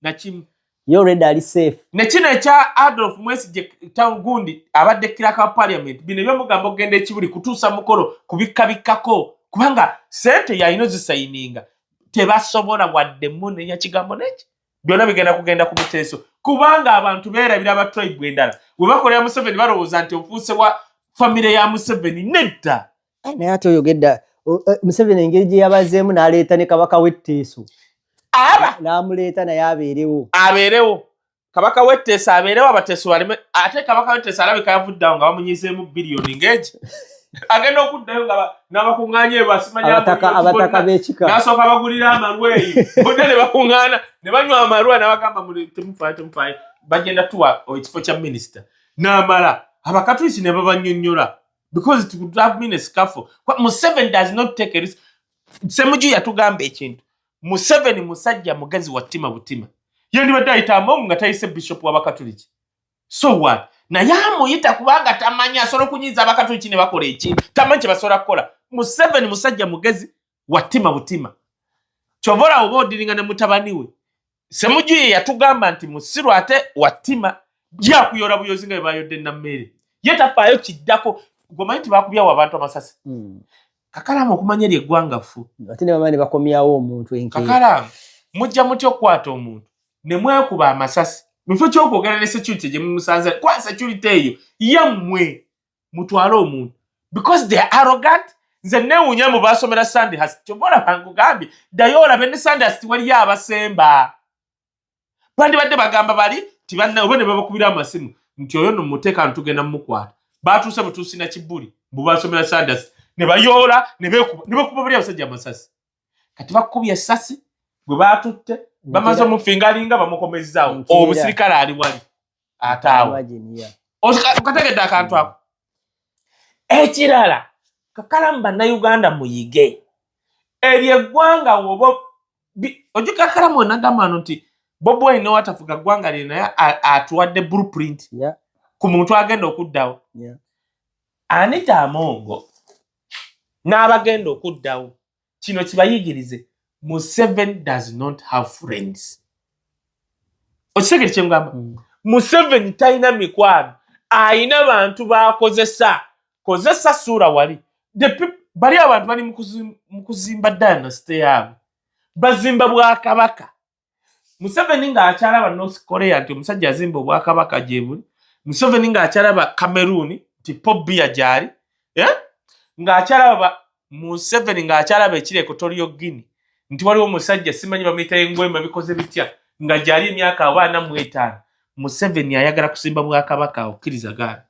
nakimu yo already ali safe nekino ekya Adolf Mwesigye town gundi abadde kiraka parliament bino byomugambo genda ekibuli kutuusa mukolo kubikkabikkako kubanga sente yayino zisayininga tebasobola wadde mune ya kigambo neki byonna bigenda kugenda ku muteeso kubanga abantu beerabira aba tribe endala bwe bakolera Museveni balowooza nti ofuuse wa famire ya Museveni nedda naye ate oyogedda Museveni engeri gye yabazeemu n'aleeta ne kabaka w'etteeso n'amuleeta naye abeerewo kabaka w'etteeso abeerewo abateeso baleme ate kabaka w'etteeso alabika yavuddawo nga bamunyizeemu biliyoni ng'egi agenda okuddayo nga n'abakuŋŋaanya ebyo abataka b'ekika n'asooka bagulira amalweyi bonna ne bakuŋŋaana ne banywa amalwa n'abagamba temufaayo bagenda tuwa ekifo kya minisita n'amala abakatuliki ne babannyonnyola because it would have been a scuffle. Museveni does not take a risk. Semuju yatugamba ekintu. Museveni musajja mugazi wa ttima butima. Yendi badayita Among nga tayise bishop w'abakatuliki. So what? Na yamuyita kubanga tamanya asobola kunyiza abakatuliki ne bakola ekintu. Tamanyi kye basobola kukola. Museveni musajja mugazi wa ttima butima. Kyovola oba odiringa ne mutabani we. Semuju yatugamba nti musiru ate wa ttima yakuyola buyozi nga bayodde Nammere. Yetafaayo kiddako gomanyi tibakubyawo abantu amasasi Kakalamu okumanya eri eggwangafu ate ne bamanyi bakomyawo omuntu enke Kakalamu mujja mutya okukwata omuntu ne mwekuba amasasi mufo ky'okwogera ne security gye mumusanze kwa security eyo yammwe mutwale omuntu because they are arrogant nze neewuunya mu baasomera Sandhurst kyobola bangugambye ddayo olabe ne Sandhurst waliyo abasemba bandibadde bagamba bali oba ne babakubira amasimu nti oyo numuteeka ntugenda mumukwata batuuse butuusi na Kibuli mbu basomera Sandhurst ne bayoola ne bekuba bali abasajja amasasi kati bakubye essasi gwe batutte bamaze omufingalinga bamukomezaawo omusirikale ali wali ataawo okategedde akantu ako. Ekirala kakalamu bannayuganda muyige eryo eggwanga woba ojuka kakalamu wenagamba nti Bobi Wine watafuga ggwanga lye naye atuwadde blueprint ku muntu agenda okuddawo. Anita Amongo n'abagenda okuddawo kino kibayigirize Museveni does not have friends. Okitegere kye mugamba Museveni talina mikwano ayina bantu bakozesa ssuula wali bali abantu bali mu kuzimba dynasty yaabwe bazimba bwakabaka. Museveni ng'akyalaba North Korea nti omusajja azimba obwakabaka gye buli. Museveni ng'akyalaba Cameroon nti Paul Biya gyali ng'akyalaba Museveni ng'akyalaba ekiri Equatorial Guinea nti waliwo omusajja simanyi bamuyita engwema bikoze bitya nga gyali emyaka 45. Museveni ayagala kusimba bwakabaka okkiriza gaana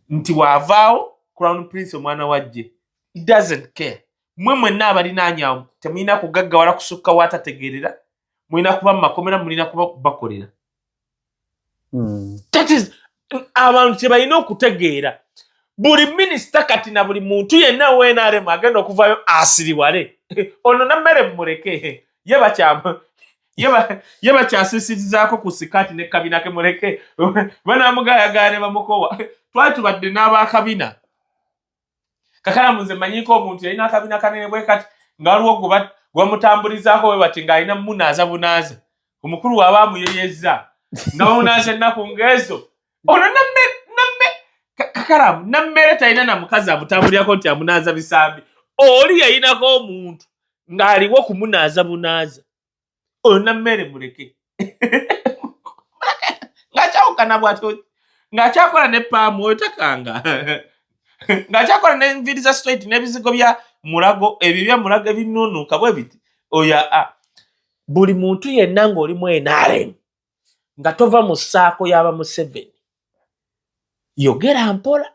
nti waavaawo Crown Prince omwana wajje. He doesn't care. Mwe mwenna abalinaanyawo temulina kugaggawala kusukka watategeerera, mulina kuba mu makomera, mulina kuba bakolera. That is abantu kye balina okutegeera. Buli minisita kati na buli muntu yenna w'NRM agenda okuvaayo asiriwale. Ono nammere mumuleke ye bakyasisitizaako ku sikaati ne kabina ke muleke banaamugayagaane bamukowa. Twali tubadde n'abakabina kakalamu nze manyiko omuntu yalina akabina kanene bwe kati nga waliwo gwebamutambulizaako bwe bati ng'alina munaaza bunaaza omukulu waabamuyeyeza nga bamunaaza ennaku ng'ezo. Ono kakalamu nammere talina na mukazi amutambulirako nti amunaaza bisambi. Oli yayinako omuntu ng'aliwo kumunaaza bunaaza. Ono nammere muleke ng'akyawukana bw'atyo ng'akyakola ne paamu oyo takanga ng'akyakola n'enviiri za straight n'ebizigo bya mulago ebyo bya mulago ebinuunuuka bwe biti oyo buli muntu yenna ng'oli mu NRM nga tova mu ssaako y'aba Museveni yogera mpola.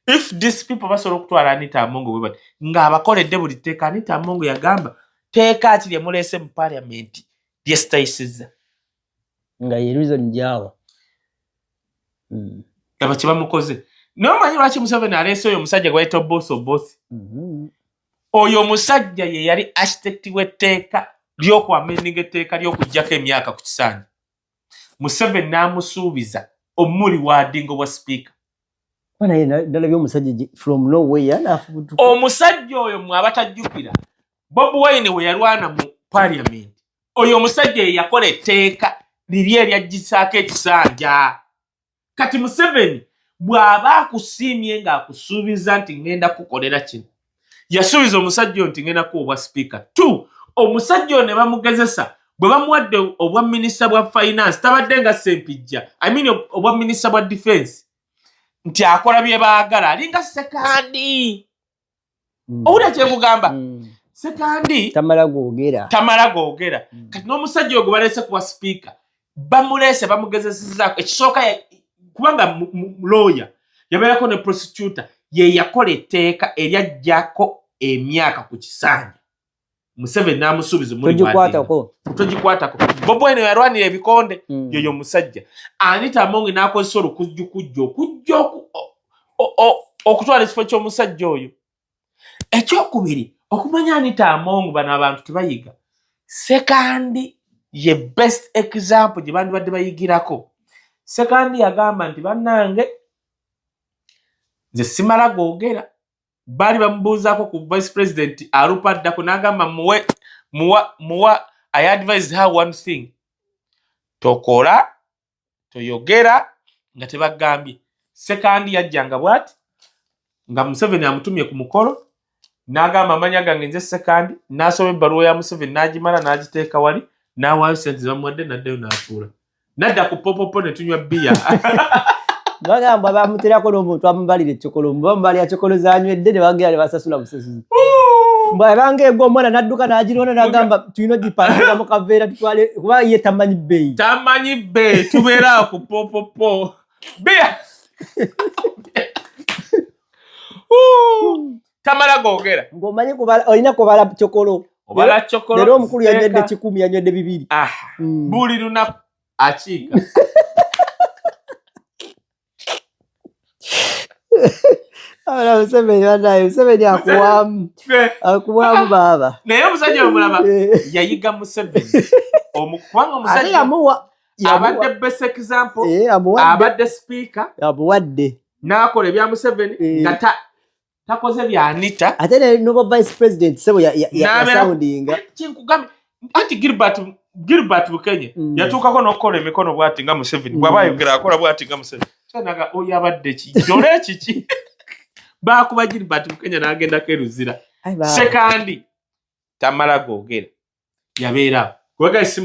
If these people basobola okutwala Anita Amongo bwe bati ng'abakoledde buli tteeka Anita Amongo yagamba teeka ki lye muleese mu parliament lyesitayisizza nga ye reason gyawa aba kye bamukoze. N'omanyi lwaki Museveni aleese oyo omusajja gwe bayita Boss. Oyo omusajja ye yali architect w'etteeka ly'okwamendinga etteeka ly'okuggyako emyaka ku kisaanyi. Museveni n'amusuubiza omuli waadingo bwa speaker. Nalabye omusajja from nowhere omusajja oyo mwe abatajjukira Bobi Wine we yalwana mu parliament. Oyo omusajja ye yakola etteeka liri eryaggisaako ekisanja. Kati Museveni bw'aba akusiimye ng'akusuubiza nti ngenda kukolera kino yasuubiza omusajja oyo nti ngenda kuwa obwa speaker. Omusajja oyo ne bamugezesa bwe bamuwadde obwa minisita bwa finance tabadde nga Ssempijja obwa minisita bwa defense nti akola bye baagala alinga sekandi. Owulira kye kugamba sekandi tamala googera. Kati n'omusajja ogwo baleese kuwa speaker bamuleese bamugezesezzaako ekisooka kubanga lawyer yabeerako ne prosecutor ye yakola etteeka eryaggyako emyaka ku kisaanyi. Museveni n'amusuubiza togikwatako. Bobi Wine yalwanira ebikonde yoyo omusajja. Anita Amongo n'akozesa okujja okutwala ekifo ky'omusajja oyo. Ekyokubiri okumanya Anita Amongo bano abantu tebayiga. Sekandi ye best example gye bandibadde bayigirako. Sekandi yagamba nti bannange nze simala googera. Bali bamubuuzaako ku vice president alupaddako n'agamba I advise her one thing. Tokola toyogera nga tebagambye. Sekandi yajjanga bw'ati nga Museveni amutumye ku mukolo n'agamba amanya gange nze Sekandi n'asoma ebbaluwa ya Museveni n'agimala n'agiteeka wali n'awaayo sente ze bamuwadde n'addayo n'atuula. Nadda ku popopo ne tunywa bbiya. Bagamba bamuterako n'omuntu amubalira ekyokolo bamubalira kyokolo zanywedde ne bagenda ne basasula busasuzi. Mbanga ego omwana n'adduka n'agirona n'agamba tulina gipanga mu kaveera tutwale kuba ye tamanyi bbeeyi tubeera ku popopo bbiya. Tamala googera ng'omanyi olina kubala kyokolo obala chokolo lero omukulu yanywedde 10 yanywedde 2 buli lunaku akiika Ala Museveni banaye Museveni akuwamu baba naye omusajja omulaba yayiga Museveni omukubanga omusajja abadde best example abadde speaker abuwadde n'akola ebya Museveni nga takoze bya Anita ate ne no vice president sebo ya soundinga kinkugambe anti Gilbert Bukenye yatuukako n'okukola emikono bw'ati nga Museveni bw'aba ayogera akola bw'ati nga Museveni kyanaga oyo abadde kijole kiki bakuba Gilbert Bukenye n'agendako eruzira sekandi tamala googera yabeera kwega isi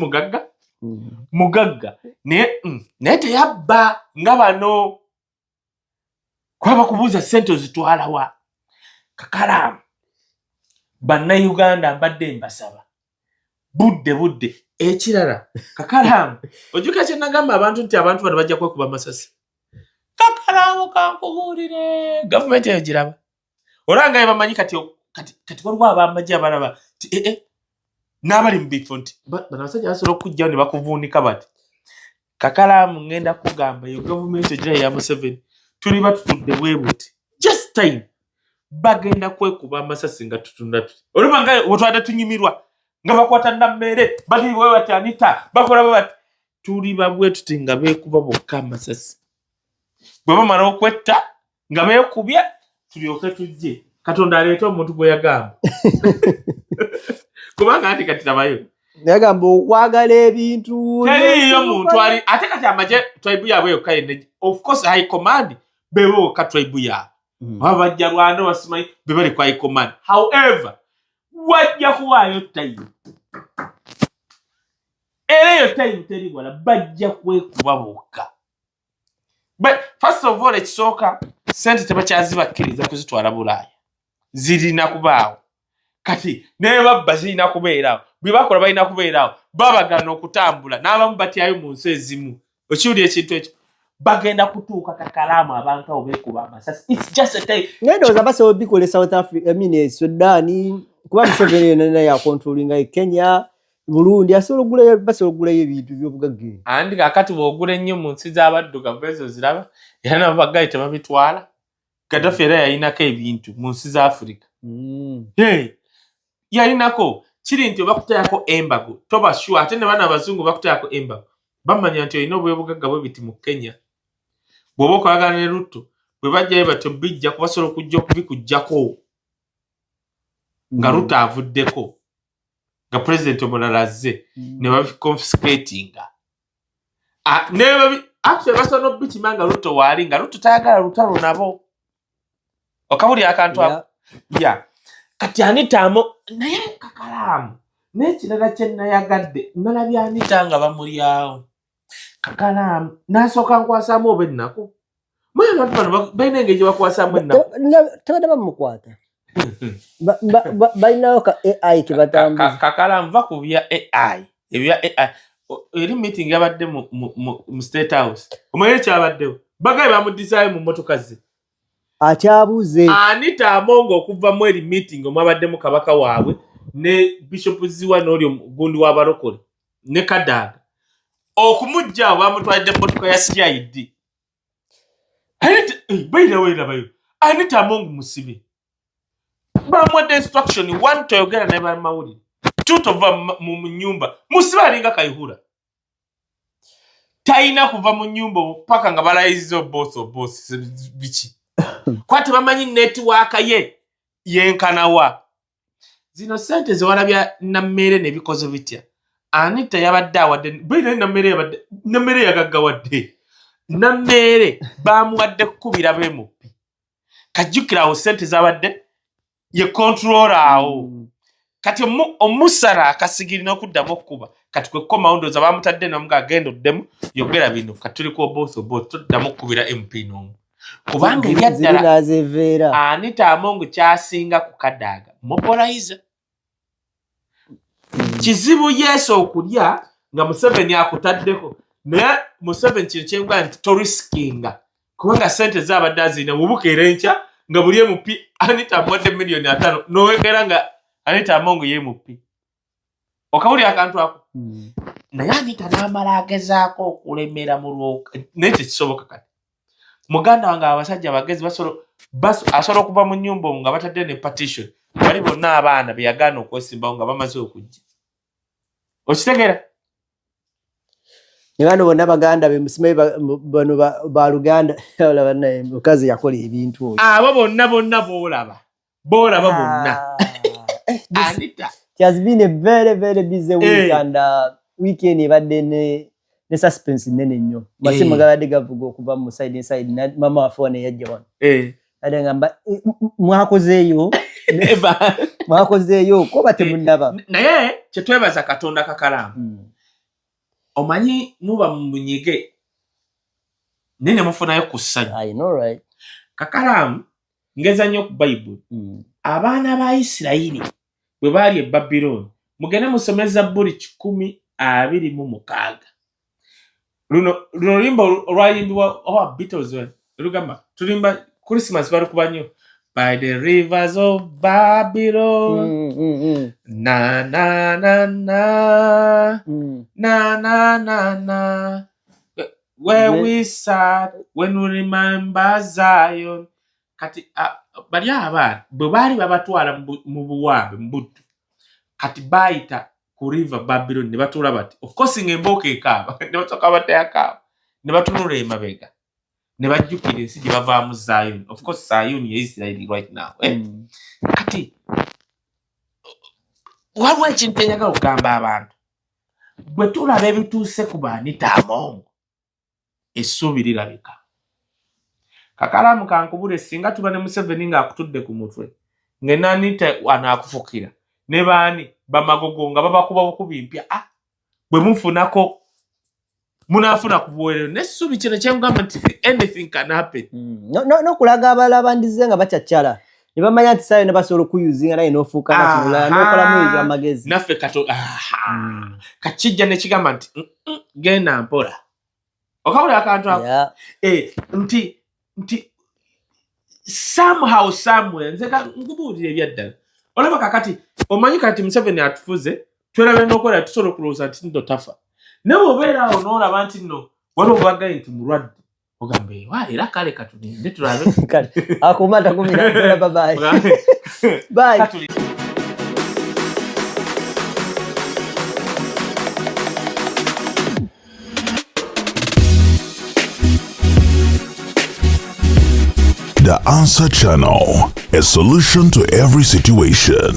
mugagga naye teyabba nga bano kwaba kubuuza ssente ozitwala wa Kakalamu bannayuganda mbadde mbasaba budde ekirala Kakalamu ojuka kye nagamba abantu nti abantu bano bajja kwekuba amasasi Kakalamu kankubuulire gavumenti eyo giraba olanga bamanyi kati waliwo abamagye abalaba n'abali mu bifo nti bano abasajja basobola okujjawo ne bakuvuunika bati Kakalamu ngenda kugamba yo gavumenti egira ya Museveni tuli batutudde bwe buti just time bagenda kwekuba amasasi nga tutunda tuti olumva nga wetwadde tunyimirwa nga bakwata Nammere bali wewe bati Anita bakola bati tuli babwe tuti nga beekuba bokka amasasi bwe bamala okwetta nga beekubya tulyoke tujje Katonda aleeta omuntu gwe yagamba kubanga ati kati tabayo yagamba okwagala ebintu teriyo muntu ali ate kati amaje tribe yabwe yokka of course high command bewo ka tribe yabwe abajja Rwanda basimanyi be bali kwa high command however wajja kuwaayo time eyo time teri wala bajja kwekuba bokka but first of all ekisooka sente tebakyazibakkiriza kuzitwala Bulaaya zirina kubaawo kati naye babba zirina kubeerawo bwe bakola balina kubeerawo babagana okutambula n'abamu batyayo mu nsi ezimu okiwulira ekintu ekyo bagenda kutuuka Kakalamu abantu abo beekuba amasasi it's just a time nedooza basobola bikole South Africa Sudan kuba Museveni naye akontrolinga Kenya Burundi basobola okugulayo ebintu by'obugagga andi kakati bw'ogula ennyo mu nsi z'abaddugavu ezo ziraba era nabo baggayi tebabitwala Gaddafi era yalinako ebintu mu nsi za Africa yalinako kiri nti obakutayako embago toba sure ate ne bana abazungu bakutayako embago bamanya nti olina obwebugagga bwe biti mu Kenya bw'oba okolagana ne Ruto bwe bajjayo batyo bijja kubasobola okujja okubikujjako nga Ruto avuddeko nga president omulala azze ne babiconfiscatinga actually basobola n'obikimanga Ruto waali nga Ruto tayagala lutalo nabo okabuli akantu ako kati Anitamo naye Kakalamu n'ekirala kye nayagadde nalabye Anita nga bamulyawo Kakalamu n'asooka nkwasaamu oba ennaku mwe abantu bano balina engeri gye bakwasaamu ennaku tebadde bamukwata balinawo ka AI ke batambuza Kakalamu va ku bya AI ebya AI eri meeting yabadde mu State House omwere kyabaddewo bagaye bamudisaayo mu mmotoka ze akyabuze Anitamo okuva mu eri meeting omwabaddemu kabaka waabwe ne Bishop Ziwa n'oli omugundi w'abalokole ne Kadaga okumujja bamutwalidde mmotoka ya CID bayirabayo Anitamo musibe bamuwadde instruction one toyogera naye bamawulire two tova mu nyumba musibe alinga Kayihura taina kuva mu nyumba paka nga balayizo boss bichi kwate bamanyi network ye yenkanawa zino sente zewalabya Nammere ne bikozo bitya Anita yabadde awadde bwine Nammere yagaggawadde Nammere bamuwadde kubira bemupi kajjukira awo sente zabadde ye controller awo kati omusara akasigiri n'okuddamu okuba kati kwe komaundo za bamutadde n'omuga agenda oddemu yogera bino katuli ko boss tuddamu okubira MP n'omu kubanga ebyaddala Anitamo kyasinga ku Kadaga mobilize kizibu yeso okulya nga Museveni akutaddeko naye Museveni kino kyengwa nti toriskinga kubanga sente zabadde azina mubukeera enkya nga buli MP Anitamo wadde $5 million n'owegera nga Anitamo ye MP okawuli akantu ako naye Anita n'amala agezaako okulemera mu lwoka naye tekisoboka kati muganda wange abasajja abagezi asobola okuva mu nnyumba nga batadde ne partition bali bonna abaana be yagaana okwesimbawo nga bamaze okujja okitegeera ne bano bonna baganda be musimayi bano ba Luganda olaba naye mukazi yakola ebintu abo bonna boolaba bonna Anita she has been a very very busy week and weekend ebadde ne suspense nene nnyo masimu gabadde gavuga okuva mu side inside na mama waffe ne yajja wano ade ngamba mwakozeeyo ko batemunnaba naye kyetwebaza Katonda Kakalamu omanyi muba mu bunyige nene mufunayo ku ssanyu I know right Kakalamu ngeza nnyo ku Bible abaana ba Isirayiri bwe baali e Babylon mugende musome Zabbuli 126 luno limba olwayimbibwa Beatles lugamba tulimba Christmas bali kuba nnyo by the rivers of Babylon na na na na na na na na where we sat when we remember Zion kati bali abaana bwe baali babatwala mu buwambe mu buddu kati bayita ku river Babylon ne batuula bati of course ng'embooka ekaaba ne batoka batayakaaba ne batunula emabega ne bajjukira ensi gye bavaamu Zion of course Zion ye Israel right now kati waliwo ekintu enjagala okugamba abantu bwe tulaba ebituuse ku Anita Among essuubi lirabika Kakalamu kankubule singa tuba ne Museveni ng'akutudde ku mutwe ng'e Anita anaakufukira ne baani bamagogo nga babakuba bukubi mpya bwe mufunako munafuna ku buweerero n'essuubi kino kyengamba nti anything can happen n'okulaga abalaba ndize nga bacaccala ne bamanya nti sayo ne basobola okuyuzinga naye n'ofuuka nakirala n'okolamu ebyamagezi naffe kakijja ne kigamba nti genda mpola okawula akantu ako nti somehow somewhere nze nkubuulira ebyaddala olaba kakati omanyi kati Museveni atufuze twerabe n'okola tusobola okulowooza nti nno tafa naye obeera awo n'olaba nti nno waliwo obagaye nti mulwadde ogambe era kale katulinde tulabe akumata kumira babaye bye The Answer Channel, a solution to every situation.